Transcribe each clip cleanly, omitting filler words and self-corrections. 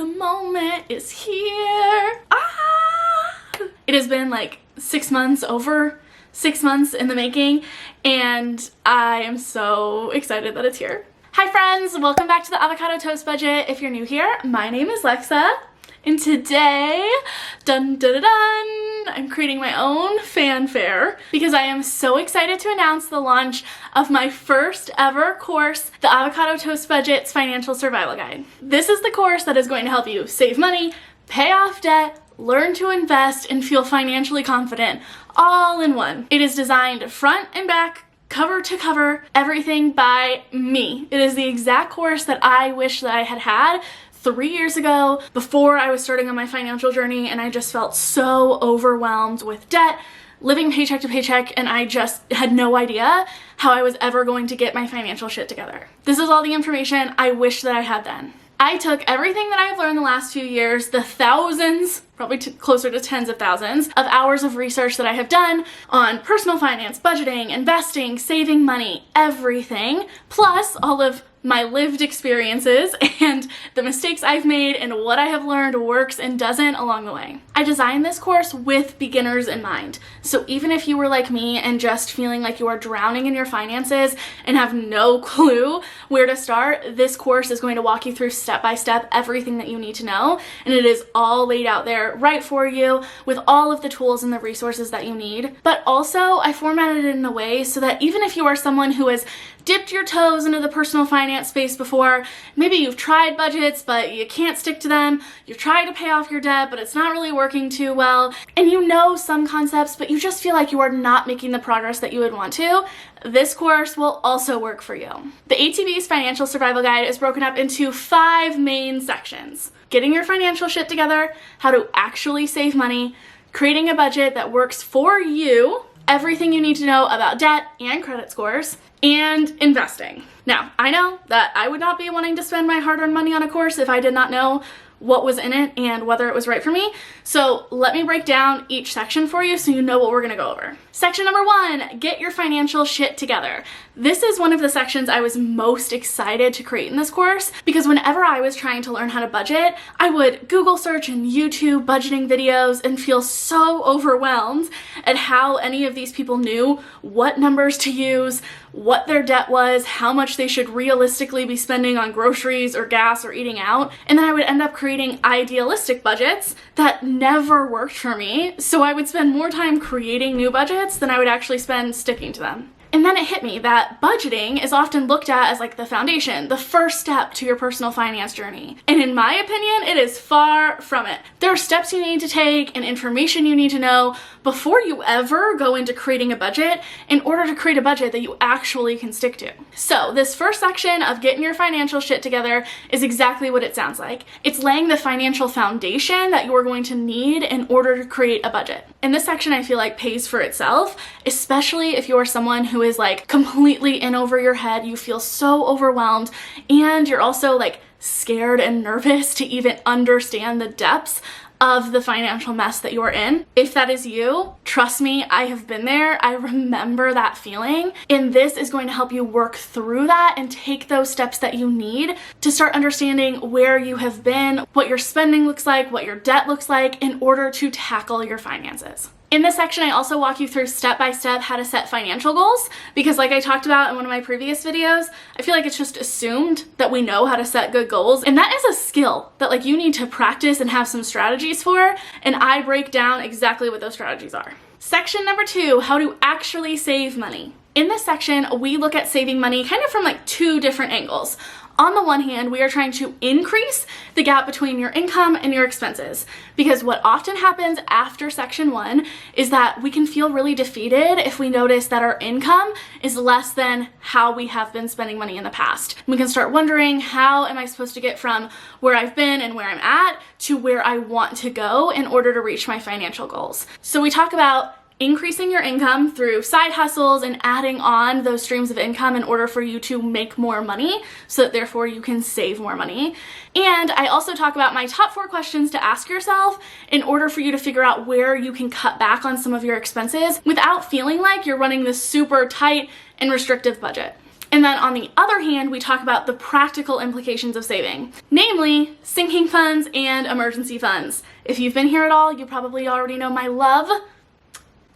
The moment is here. It has been like 6 months, over 6 months in the making, and I am so excited that it's here. Hi friends, welcome back to the Avocado Toast Budget. If you're new here, my name is Lexa, and today, dun dun dun dun, I'm creating my own fanfare because I am so excited to announce the launch of my first ever course, the Avocado Toast Budget's Financial Survival Guide. This is the course that is going to help you save money, pay off debt, learn to invest, and feel financially confident all in one. It is designed front and back, cover to cover, everything by me. It is the exact course that I wish that I had had 3 years ago before I was starting on my financial journey, and I just felt so overwhelmed with debt, living paycheck to paycheck, and I just had no idea how I was ever going to get my financial shit together. This is all the information I wish that I had then. I took everything that I've learned the last few years, the thousands, probably closer to tens of thousands of hours of research that I have done on personal finance, budgeting, investing, saving money, everything, plus all of my lived experiences and the mistakes I've made and what I have learned works and doesn't along the way. I designed this course with beginners in mind. So even if you were like me and just feeling like you are drowning in your finances and have no clue where to start, this course is going to walk you through step by step everything that you need to know. And it is all laid out there right for you with all of the tools and the resources that you need. But also I formatted it in a way so that even if you are someone who has dipped your toes into the personal finance space before, maybe you've tried budgets but you can't stick to them, you've tried to pay off your debt but it's not really working too well, and you know some concepts but you just feel like you are not making the progress that you would want to, this course will also work for you. The ATB's Financial Survival Guide is broken up into 5 main sections: getting your financial shit together, how to actually save money, creating a budget that works for you, everything you need to know about debt and credit scores, and investing. Now, I know that I would not be wanting to spend my hard-earned money on a course if I did not know what was in it and whether it was right for me. So let me break down each section for you so you know what we're gonna go over. Section number 1, get your financial shit together. This is one of the sections I was most excited to create in this course because whenever I was trying to learn how to budget, I would Google search and YouTube budgeting videos and feel so overwhelmed at how any of these people knew what numbers to use, what their debt was, how much they should realistically be spending on groceries or gas or eating out, and then I would end up creating idealistic budgets that never worked for me, so I would spend more time creating new budgets than I would actually spend sticking to them. And then it hit me that budgeting is often looked at as like the foundation, the first step to your personal finance journey. And in my opinion, it is far from it. There are steps you need to take and information you need to know before you ever go into creating a budget in order to create a budget that you actually can stick to. So this first section of getting your financial shit together is exactly what it sounds like. It's laying the financial foundation that you are going to need in order to create a budget. And this section I feel like pays for itself, especially if you are someone who is like completely in over your head, you feel so overwhelmed, and you're also like scared and nervous to even understand the depths of the financial mess that you're in. If that is you, trust me, I have been there. I remember that feeling, and this is going to help you work through that and take those steps that you need to start understanding where you have been, what your spending looks like, what your debt looks like in order to tackle your finances. In this section, I also walk you through step-by-step how to set financial goals because like I talked about in one of my previous videos, I feel like it's just assumed that we know how to set good goals, and that is a skill that like you need to practice and have some strategies for, and I break down exactly what those strategies are. Section number 2, how to actually save money. In this section, we look at saving money kind of from like 2 different angles. On the one hand, we are trying to increase the gap between your income and your expenses, because what often happens after section 1 is that we can feel really defeated if we notice that our income is less than how we have been spending money in the past. We can start wondering, how am I supposed to get from where I've been and where I'm at to where I want to go in order to reach my financial goals? So we talk about increasing your income through side hustles and adding on those streams of income in order for you to make more money so that therefore you can save more money. And I also talk about my top 4 questions to ask yourself in order for you to figure out where you can cut back on some of your expenses without feeling like you're running this super tight and restrictive budget. And then on the other hand, we talk about the practical implications of saving, namely sinking funds and emergency funds. If you've been here at all, you probably already know my love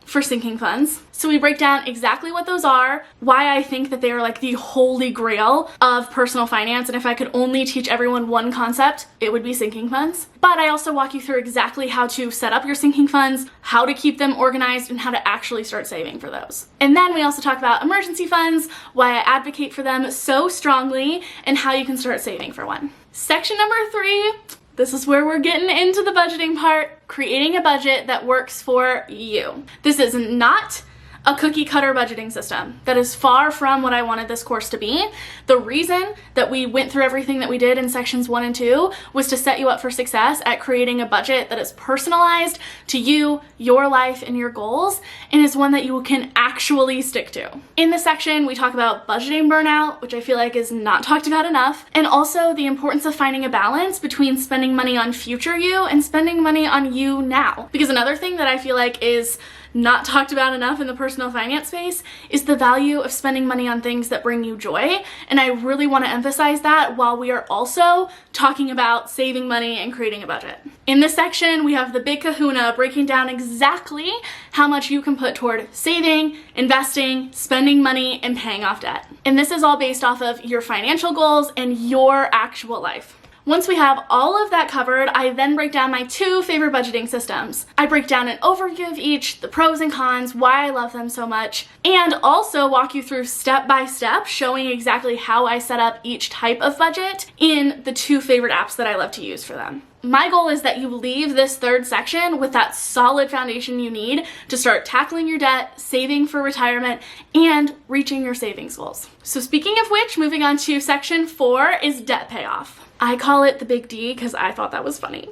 for sinking funds. So we break down exactly what those are, why I think that they are like the holy grail of personal finance, and if I could only teach everyone one concept, it would be sinking funds. But I also walk you through exactly how to set up your sinking funds, how to keep them organized, and how to actually start saving for those. And then we also talk about emergency funds, why I advocate for them so strongly, and how you can start saving for one. Section number 3, this is where we're getting into the budgeting part, creating a budget that works for you. This is not a cookie cutter budgeting system. That is far from what I wanted this course to be. The reason that we went through everything that we did in sections 1 and 2 was to set you up for success at creating a budget that is personalized to you, your life, and your goals, and is one that you can actually stick to. In this section, we talk about budgeting burnout, which I feel like is not talked about enough, and also the importance of finding a balance between spending money on future you and spending money on you now. Because another thing that I feel like is not talked about enough in the personal finance space is the value of spending money on things that bring you joy. And I really want to emphasize that while we are also talking about saving money and creating a budget. In this section, we have the big kahuna breaking down exactly how much you can put toward saving, investing, spending money, and paying off debt. And this is all based off of your financial goals and your actual life. Once we have all of that covered, I then break down my 2 favorite budgeting systems. I break down an overview of each, the pros and cons, why I love them so much, and also walk you through step by step, showing exactly how I set up each type of budget in the 2 favorite apps that I love to use for them. My goal is that you leave this 3rd section with that solid foundation you need to start tackling your debt, saving for retirement, and reaching your savings goals. So speaking of which, moving on to section 4 is debt payoff. I call it the big D because I thought that was funny.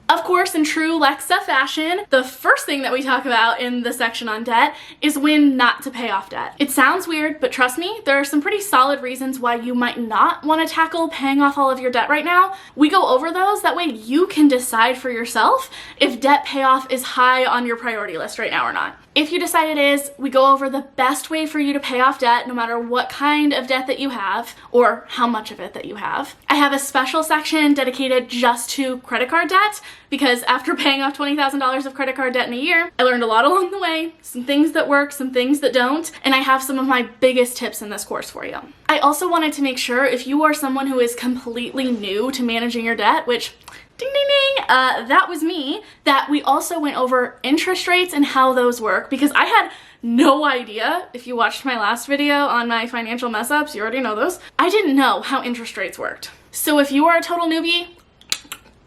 Of course, in true Lexa fashion, the first thing that we talk about in the section on debt is when not to pay off debt. It sounds weird, but trust me, there are some pretty solid reasons why you might not want to tackle paying off all of your debt right now. We go over those, that way you can decide for yourself if debt payoff is high on your priority list right now or not. If you decide it is, we go over the best way for you to pay off debt, no matter what kind of debt that you have or how much of it that you have. I have a special section dedicated just to credit card debt because after paying off $20,000 of credit card debt in a year, I learned a lot along the way, some things that work, some things that don't, and I have some of my biggest tips in this course for you. I also wanted to make sure if you are someone who is completely new to managing your debt, which ding, ding, ding, that was me, that we also went over interest rates and how those work, because I had no idea. If you watched my last video on my financial mess ups, you already know those. I didn't know how interest rates worked. So if you are a total newbie,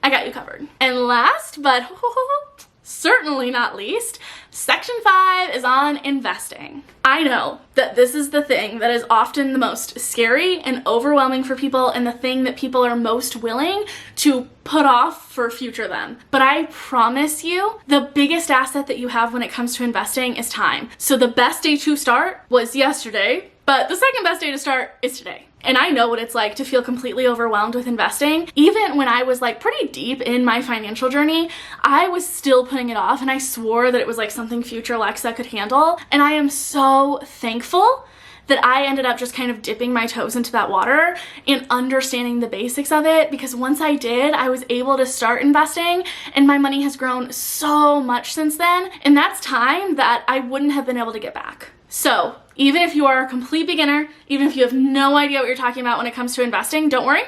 I got you covered. And last, but certainly not least, section 5 is on investing. I know that this is the thing that is often the most scary and overwhelming for people, and the thing that people are most willing to put off for future them. But I promise you, the biggest asset that you have when it comes to investing is time. So the best day to start was yesterday, but the second best day to start is today. And I know what it's like to feel completely overwhelmed with investing. Even when I was like pretty deep in my financial journey, I was still putting it off, and I swore that it was like something future Alexa could handle. And I am so thankful that I ended up just kind of dipping my toes into that water and understanding the basics of it, because once I did, I was able to start investing, and my money has grown so much since then. And that's time that I wouldn't have been able to get back. So even if you are a complete beginner, even if you have no idea what you're talking about when it comes to investing, don't worry,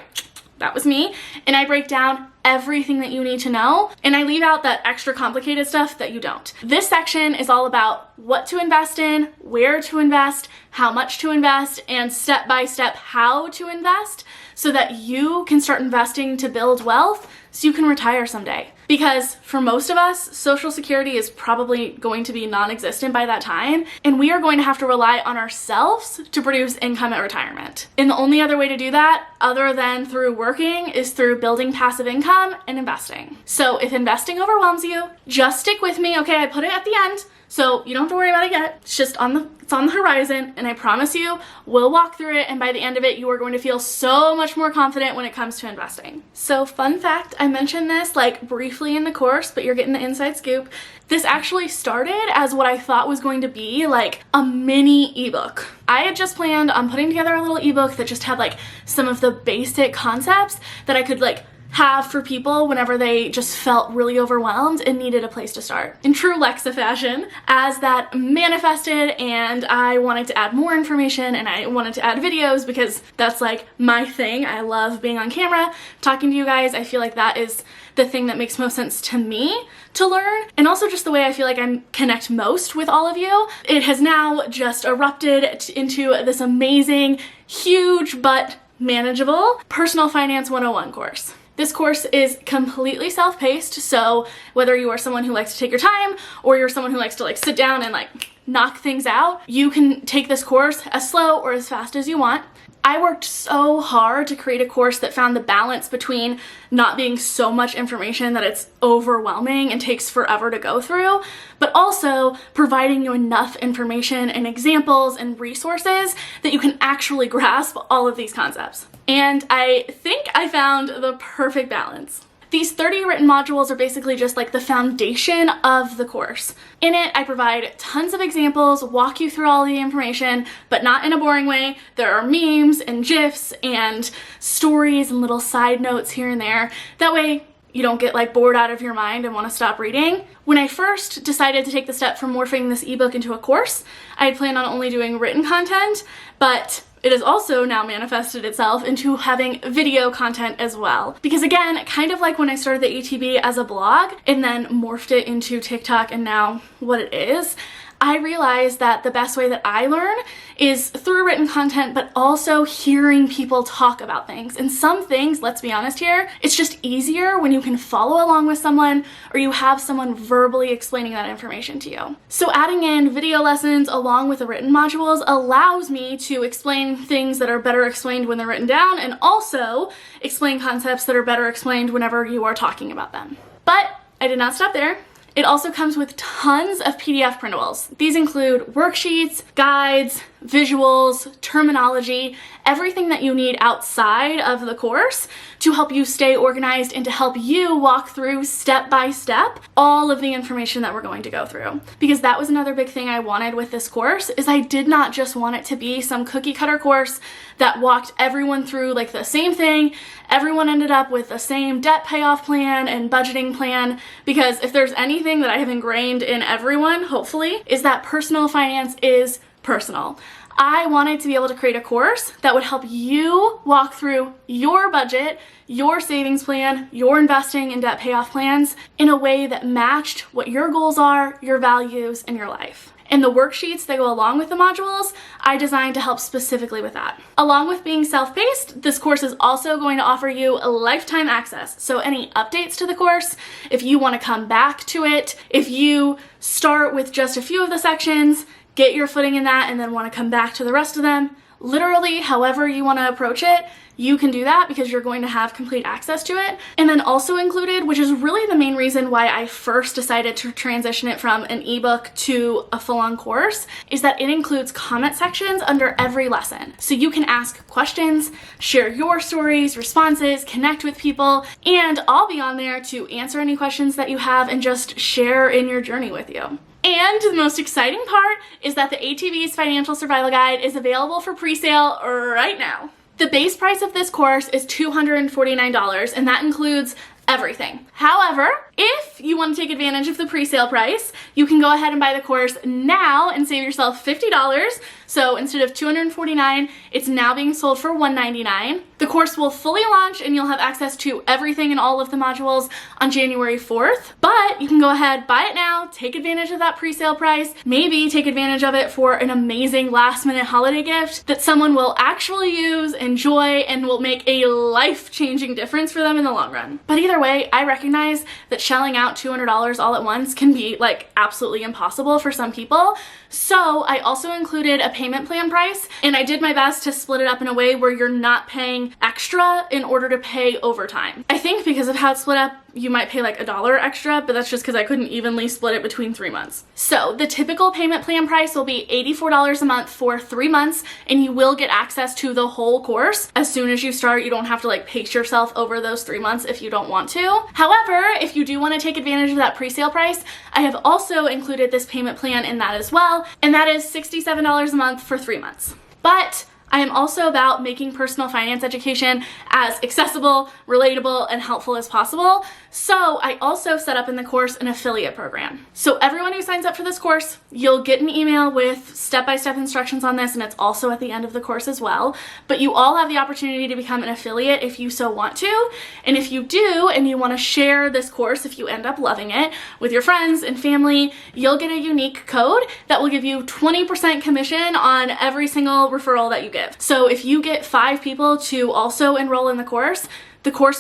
that was me. And I break down everything that you need to know, and I leave out that extra complicated stuff that you don't. This section is all about what to invest in, where to invest, how much to invest, and step by step how to invest so that you can start investing to build wealth so you can retire someday. Because for most of us, Social Security is probably going to be non-existent by that time, and we are going to have to rely on ourselves to produce income at retirement. And the only other way to do that, other than through working, is through building passive income income and investing. So if investing overwhelms you, just stick with me, okay? I put it at the end, so you don't have to worry about it yet. It's just on the horizon, and I promise you, we'll walk through it, and by the end of it, you are going to feel so much more confident when it comes to investing. So fun fact, I mentioned this like briefly in the course, but you're getting the inside scoop. This actually started as what I thought was going to be like a mini ebook. I had just planned on putting together a little ebook that just had like some of the basic concepts that I could like have for people whenever they just felt really overwhelmed and needed a place to start. In true Lexa fashion, as that manifested and I wanted to add more information and I wanted to add videos because that's like my thing. I love being on camera, talking to you guys. I feel like that is the thing that makes most sense to me to learn, and also just the way I feel like I connect most with all of you. It has now just erupted into this amazing, huge but manageable Personal Finance 101 course. This course is completely self-paced, so whether you are someone who likes to take your time or you're someone who likes to like sit down and like knock things out, you can take this course as slow or as fast as you want. I worked so hard to create a course that found the balance between not being so much information that it's overwhelming and takes forever to go through, but also providing you enough information and examples and resources that you can actually grasp all of these concepts. And I think I found the perfect balance. These 30 written modules are basically just like the foundation of the course. In it, I provide tons of examples, walk you through all the information, but not in a boring way. There are memes and GIFs and stories and little side notes here and there. That way, you don't get like bored out of your mind and want to stop reading. When I first decided to take the step from morphing this ebook into a course, I had planned on only doing written content, but it has also now manifested itself into having video content as well. Because again, kind of like when I started the ATB as a blog and then morphed it into TikTok and now what it is, I realized that the best way that I learn is through written content, but also hearing people talk about things. And some things, let's be honest here, it's just easier when you can follow along with someone or you have someone verbally explaining that information to you. So adding in video lessons along with the written modules allows me to explain things that are better explained when they're written down and also explain concepts that are better explained whenever you are talking about them. But I did not stop there. It also comes with tons of PDF printables. These include worksheets, guides, visuals, terminology, everything that you need outside of the course to help you stay organized and to help you walk through step by step all of the information that we're going to go through. Because that was another big thing I wanted with this course is I did not just want it to be some cookie cutter course that walked everyone through like the same thing. Everyone ended up with the same debt payoff plan and budgeting plan, because if there's anything that I have ingrained in everyone, hopefully, is that personal finance is personal. I wanted to be able to create a course that would help you walk through your budget, your savings plan, your investing and debt payoff plans in a way that matched what your goals are, your values, and your life. And the worksheets that go along with the modules, I designed to help specifically with that. Along with being self-paced, this course is also going to offer you a lifetime access. So any updates to the course, if you want to come back to it, if you start with just a few of the sections, get your footing in that, and then want to come back to the rest of them, literally however you want to approach it, you can do that because you're going to have complete access to it. And then also included, which is really the main reason why I first decided to transition it from an ebook to a full-on course, is that it includes comment sections under every lesson. So you can ask questions, share your stories, responses, connect with people, and I'll be on there to answer any questions that you have and just share in your journey with you. And the most exciting part is that the ATV's Financial Survival Guide is available for pre-sale right now. The base price of this course is $249, and that includes everything. However, if you want to take advantage of the pre-sale price, you can go ahead and buy the course now and save yourself $50. So instead of $249, it's now being sold for $199. The course will fully launch and you'll have access to everything and all of the modules on January 4th. But you can go ahead, buy it now, take advantage of that pre-sale price, maybe take advantage of it for an amazing last-minute holiday gift that someone will actually use, enjoy, and will make a life-changing difference for them in the long run. But either way, I recognize that shelling out $200 all at once can be like absolutely impossible for some people. So I also included a payment plan price, and I did my best to split it up in a way where you're not paying extra in order to pay overtime. I think because of how it's split up, you might pay like $1 extra, but that's just because I couldn't evenly split it between 3 months. So the typical payment plan price will be $84 a month for 3 months, and you will get access to the whole course. As soon as you start, you don't have to like pace yourself over those 3 months if you don't want to. However, if you do want to take advantage of that pre-sale price, I have also included this payment plan in that as well, and that is $67 a month for 3 months. But I am also about making personal finance education as accessible, relatable, and helpful as possible. So I also set up in the course an affiliate program. So everyone who signs up for this course, you'll get an email with step-by-step instructions on this, and it's also at the end of the course as well. But you all have the opportunity to become an affiliate if you so want to. And if you do, and you want to share this course, if you end up loving it, with your friends and family, you'll get a unique code that will give you 20% commission on every single referral that you give. So if you get 5 people to also enroll in the course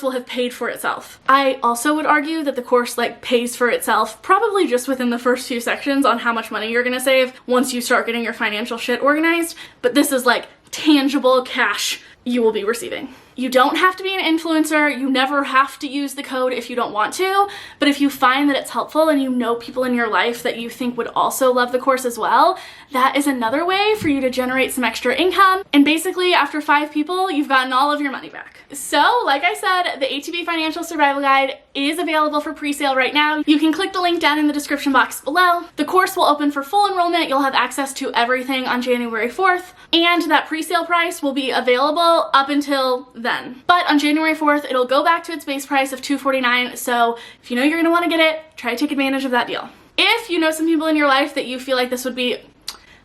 will have paid for itself. I also would argue that the course like pays for itself probably just within the first few sections on how much money you're gonna save once you start getting your financial shit organized, but this is like tangible cash you will be receiving. You don't have to be an influencer. You never have to use the code if you don't want to, but if you find that it's helpful and you know people in your life that you think would also love the course as well, that is another way for you to generate some extra income. And basically after 5 people, you've gotten all of your money back. So like I said, the ATB Financial Survival Guide is available for pre-sale right now. You can click the link down in the description box below. The course will open for full enrollment. You'll have access to everything on January 4th, and that pre-sale price will be available up until then. But on January 4th, it'll go back to its base price of $249. So if you know you're gonna wanna get it, try to take advantage of that deal. If you know some people in your life that you feel like this would be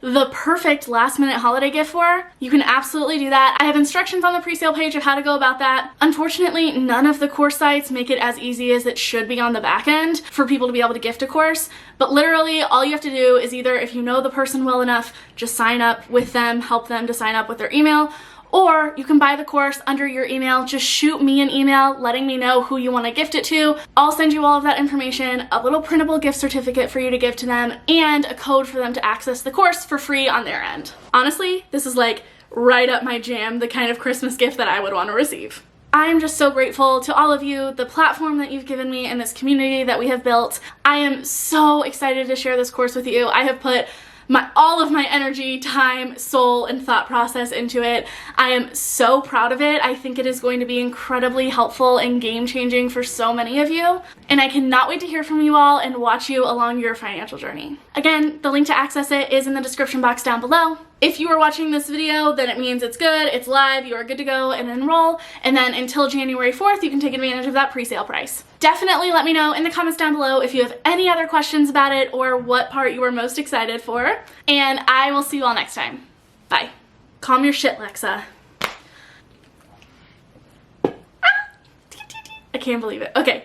the perfect last minute holiday gift for, you can absolutely do that. I have instructions on the pre-sale page of how to go about that. Unfortunately, none of the course sites make it as easy as it should be on the back end for people to be able to gift a course. But literally all you have to do is either, if you know the person well enough, just sign up with them, help them to sign up with their email, or you can buy the course under your email. Just shoot me an email letting me know who you want to gift it to. I'll send you all of that information, a little printable gift certificate for you to give to them, and a code for them to access the course for free on their end. Honestly, this is like right up my jam, the kind of Christmas gift that I would want to receive. I am just so grateful to all of you, the platform that you've given me and this community that we have built. I am so excited to share this course with you. I have put all of my energy, time, soul, and thought process into it. I am so proud of it. I think it is going to be incredibly helpful and game-changing for so many of you, and I cannot wait to hear from you all and watch you along your financial journey. Again, the link to access it is in the description box down below. If you are watching this video, then it means it's good, it's live, you are good to go and enroll, and then until January 4th, you can take advantage of that pre-sale price. Definitely let me know in the comments down below if you have any other questions about it or what part you are most excited for, and I will see you all next time. Bye. Calm your shit, Lexa. I can't believe it. Okay.